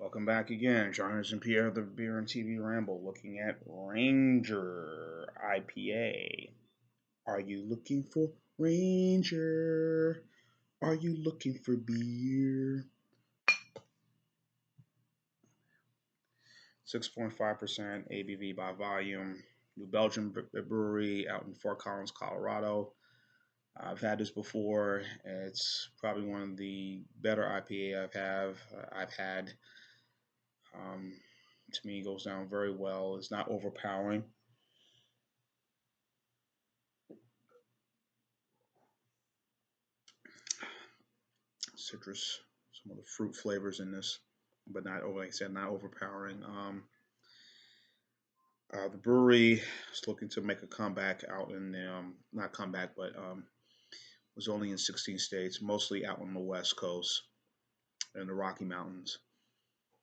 Welcome back again, Johnson and Pierre, the Beer and TV Ramble, looking at Ranger IPA. Are you looking for Ranger? Are you looking for beer? 6.5% ABV by volume. New Belgium brewery out in Fort Collins, Colorado. I've had this before. It's probably one of the better IPA I've had. Um, to me, it goes down very well. It's not overpowering. Citrus, some of the fruit flavors in this, but not over, like I said, not overpowering. The brewery is looking to make a comeback out in the, not comeback, but was only in 16 states, mostly out on the West Coast and the Rocky Mountains.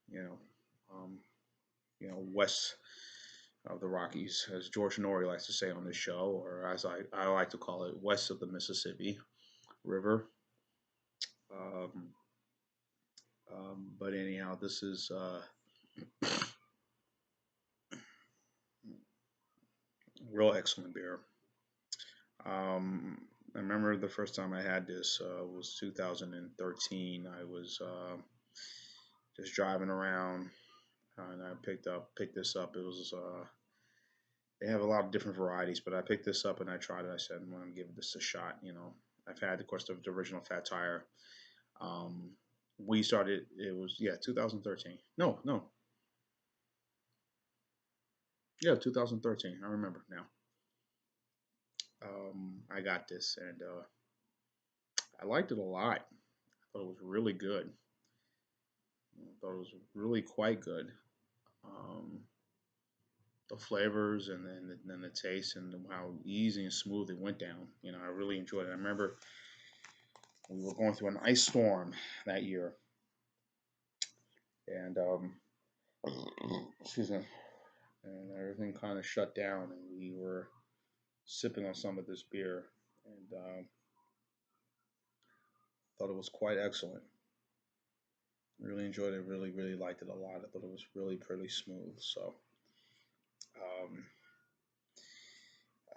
You know, um, west of the Rockies, as George Norrie likes to say on this show, or as I like to call it, west of the Mississippi River. Um, but anyhow, this is real excellent beer. I remember the first time I had this was 2013. I was just driving around and I picked this up. It was they have a lot of different varieties, but I picked this up and I tried it. I said, I'm going to give this a shot. I've had, of course, the original Fat Tire. Um, we started. It was 2013. No, no, yeah, 2013. I remember now. I got this and I liked it a lot. I thought it was really good. I thought it was really quite good. Um, the flavors and then the taste and how easy and smooth it went down. I really enjoyed it. I remember we were going through an ice storm that year, and excuse me, and everything kind of shut down, and we were sipping on some of this beer, and thought it was quite excellent. Really enjoyed it. Really, really liked it a lot. I thought it was really pretty smooth. So.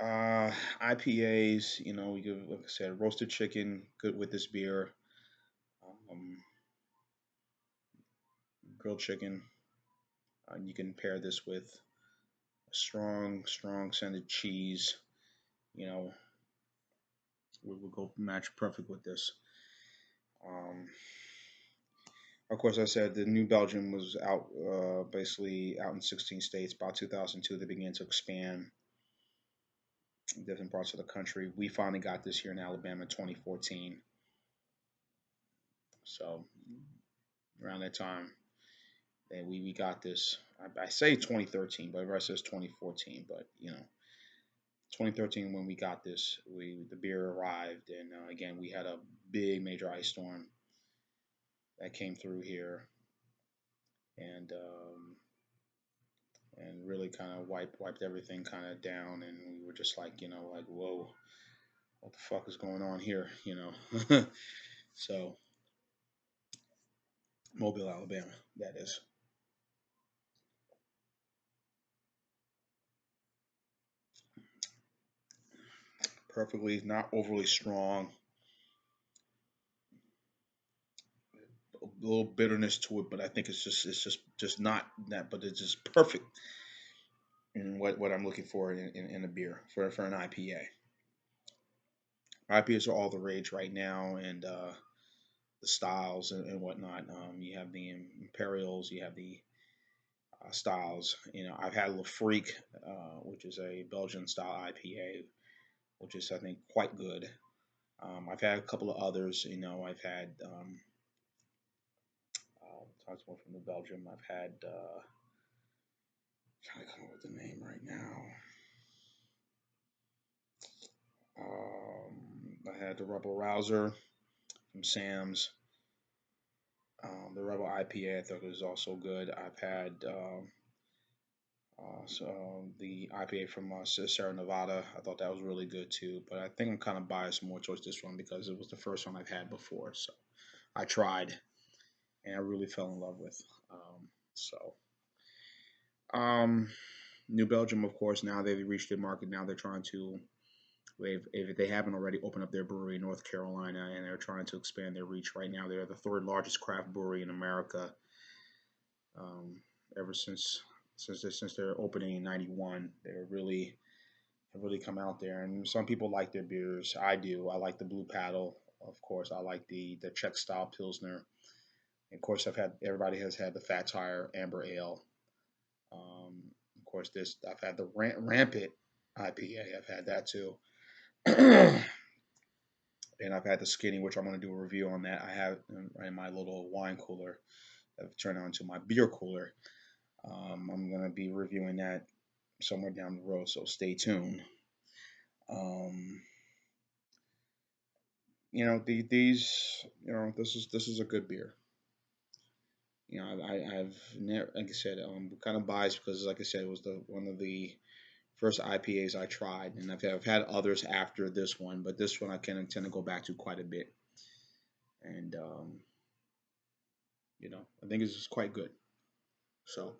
Um, IPAs, we give, like I said, roasted chicken, good with this beer. Um, Grilled chicken. You can pair this with a strong scented cheese. You know, will go match perfect with this. Um, of course, I said the New Belgium was out, basically out in 16 states. About 2002, they began to expand in different parts of the country. We finally got this here in Alabama in 2014. So around that time, and we got this. I say 2013, but the rest says 2014. But 2013 when we got this, the beer arrived, and again we had a big major ice storm that came through here, and really kind of wiped everything kind of down, and we were just like like whoa, what the fuck is going on here, So Mobile, Alabama, that is. Perfectly, not overly strong, a little bitterness to it, but I think it's just not that, but it's just perfect in what I'm looking for in a beer for an IPA. IPAs are all the rage right now, and the styles and whatnot. You have the Imperials, you have the styles. I've had La Freak, which is a Belgian style IPA, which is I think quite good. I've had a couple of others. I've had talked one from the Belgium. I've had trying to come up with the name right now. I had the Rebel Rouser from Sam's. The Rebel IPA I thought was also good. I've had the IPA from Sierra Nevada. I thought that was really good too. But I think I'm kind of biased more towards this one because it was the first one I've had before. So I tried. and I really fell in love with. So, um, New Belgium, of course, now they've reached the market. Now they're trying to, if they haven't already, opened up their brewery in North Carolina, and they're trying to expand their reach. Right now, they're the third largest craft brewery in America. Um, ever since their opening in '91, they're really have really come out there. And some people like their beers. I do. I like the Blue Paddle. Of course, I like the Czech style Pilsner. Of course, everybody has had the Fat Tire Amber Ale. Of course, this I've had the Rampant IPA. I've had that too, and I've had the Skinny, which I'm going to do a review on that. I have in my little wine cooler. I've turned on into my beer cooler. I'm going to be reviewing that somewhere down the road, so stay tuned. Um, this is a good beer. I've never, like I said, kind of biased because, like I said, it was the one of the first IPAs I tried, and I've had others after this one, but this one I can tend to go back to quite a bit, and I think it's just quite good. So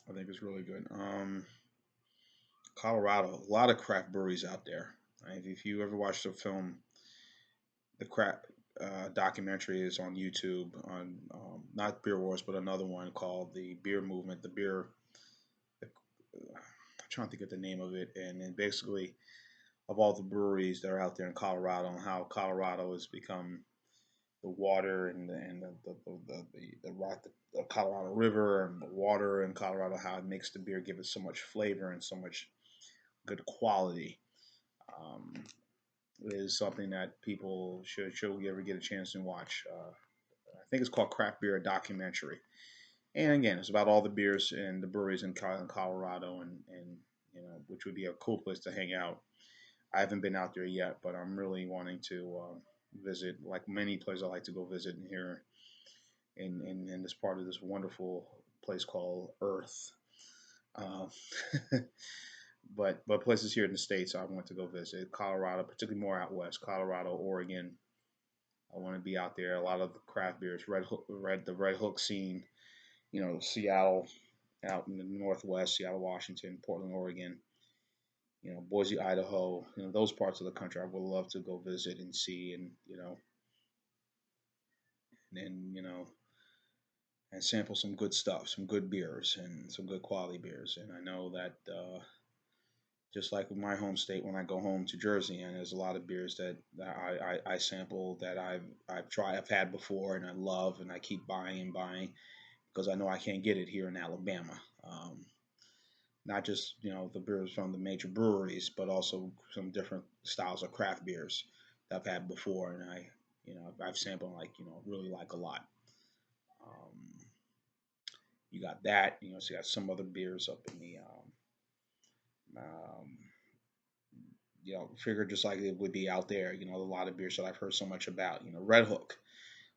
I think it's really good. Colorado, a lot of craft breweries out there. If you ever watched the film, the craft documentary is on YouTube on not Beer Wars, but another one called the Beer Movement. I'm trying to think of the name of it, and then basically of all the breweries that are out there in Colorado and how Colorado has become the water and the rock, the Colorado River and the water in Colorado, how it makes the beer give it so much flavor and so much good quality. Um, is something that people should we ever get a chance to watch. I think it's called Craft Beer Documentary. And again, it's about all the beers and the breweries in Colorado, and which would be a cool place to hang out. I haven't been out there yet, but I'm really wanting to visit. Like many places, I like to go visit in here in this part of this wonderful place called Earth. Um, but places here in the states, I want to go visit. Colorado, particularly more out west, Colorado, Oregon. I want to be out there. A lot of the craft beers, the Red Hook scene. Seattle, out in the Northwest, Seattle, Washington, Portland, Oregon, Boise, Idaho, those parts of the country I would love to go visit and see, and sample some good stuff, some good beers and some good quality beers. And I know that just like with my home state, when I go home to Jersey, and there's a lot of beers that I sample that I've had before and I love and I keep buying and buying because I know I can't get it here in Alabama. Not just the beers from the major breweries, but also some different styles of craft beers that I've had before, and I've sampled like really like a lot. Um, you got that, so you got some other beers up in the um, figure just like it would be out there. A lot of beers that I've heard so much about. Red Hook,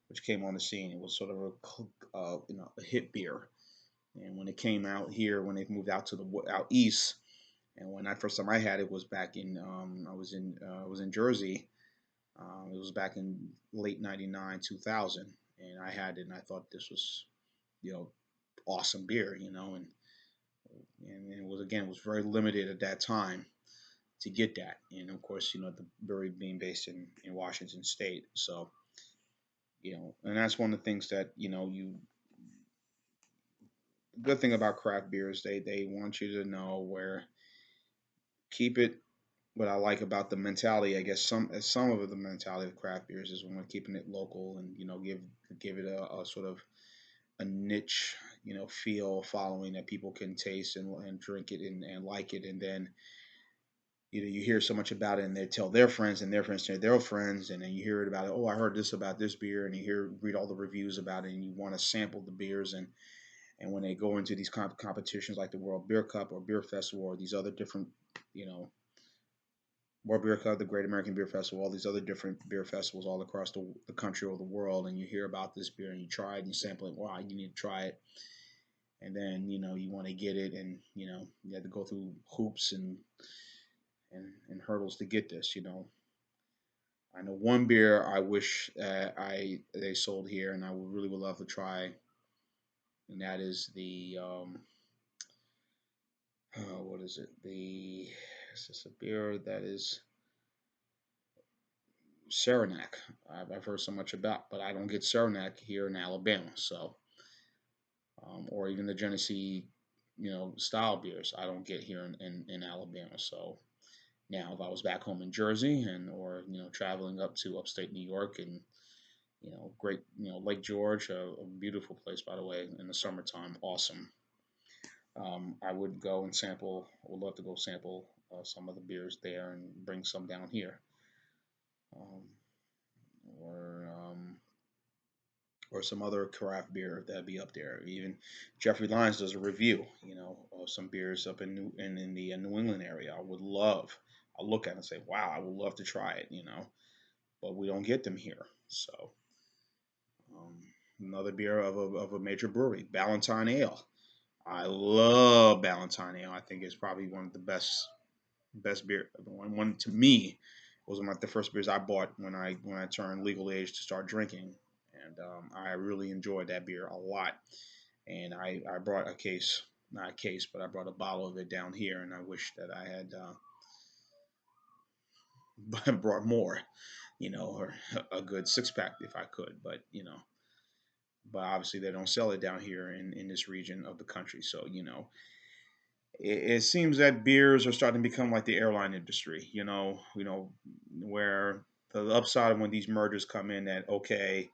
which came on the scene, it was sort of a hit beer, and when it came out here, when they moved out to the out east. And when I first time I had it was back in I was in Jersey. It was back in late '99, 2000, and I had it and I thought this was you know awesome beer, and it was again it was very limited at that time to get that, and of course the brewery being based in Washington State, so and that's one of the things that you the good thing about craft beers they want you to know where keep it what I like about the mentality, I guess some of the mentality of craft beers is when we're keeping it local and give it a sort of a niche feel following that people can taste and drink it and like it, and then you hear so much about it and they tell their friends and their friends tell their friends, and then you hear it about it. Oh, I heard this about this beer, and you read all the reviews about it, and you want to sample the beers, and when they go into these competitions like the World Beer Cup or Beer Festival or these other different you know World Beer Cup, the Great American Beer Festival, all these other different beer festivals all across the country or the world, and you hear about this beer and you try it and you sample it. Wow, you need to try it, and then you want to get it, and you have to go through hoops and hurdles to get this. I know one beer I wish I they sold here, and I would really would love to try, and that is the what is it? Is this a beer that is Saranac? I've heard so much about, but I don't get Saranac here in Alabama. So, or even the Genesee, style beers I don't get here in Alabama. So now, if I was back home in Jersey and or traveling up to upstate New York and great, Lake George, a beautiful place by the way in the summertime, awesome. I would go and sample. I would love to go sample some of the beers there and bring some down here, um, or or some other craft beer that'd be up there. Even Jeffrey Lyons does a review, of some beers up in the New England area. I would love. I'll look at it and say, wow, I would love to try it. But we don't get them here. So um, another beer of a major brewery, Ballantine Ale. I love Ballantine Ale. I think it's probably one of the best beer. One to me was one of the first beers I bought when I turned legal age to start drinking, and I really enjoyed that beer a lot. And I brought a case, not a case, but I brought a bottle of it down here, and I wish that I had brought more, or a good 6 pack if I could. But obviously they don't sell it down here in this region of the country. So it seems that beers are starting to become like the airline industry. Where the upside of when these mergers come in, that okay,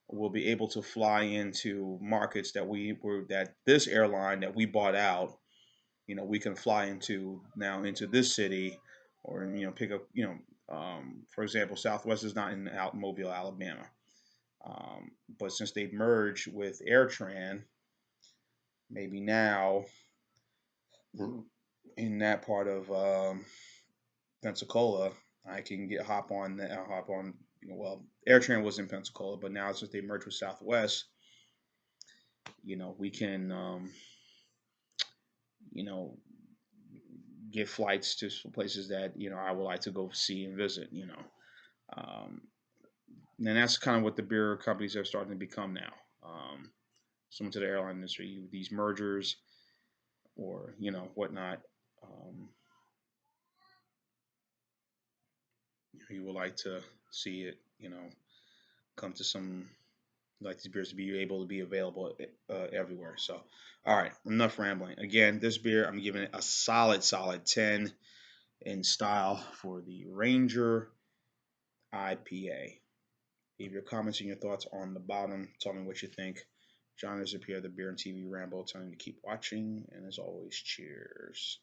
we'll be able to fly into markets that this airline that we bought out, we can fly into now into this city, or pick up, for example, Southwest is not in Mobile, Alabama. But since they've merged with AirTran, maybe now in that part of Pensacola, I can hop on hop on. Well, AirTran was in Pensacola, but now since they merged with Southwest, we can you know get flights to some places that I would like to go see and visit. Um, and that's kind of what the beer companies are starting to become now. Similar to the airline industry, these mergers or whatnot. Um, you would like to see it, come to some like these beers to be able to be available everywhere. So, all right, enough rambling. Again, this beer I'm giving it a solid 10 in style for the Ranger IPA. Leave your comments and your thoughts on the bottom. Tell me what you think. John is up here, the Beer and TV Rambo, telling you to keep watching, and as always, cheers.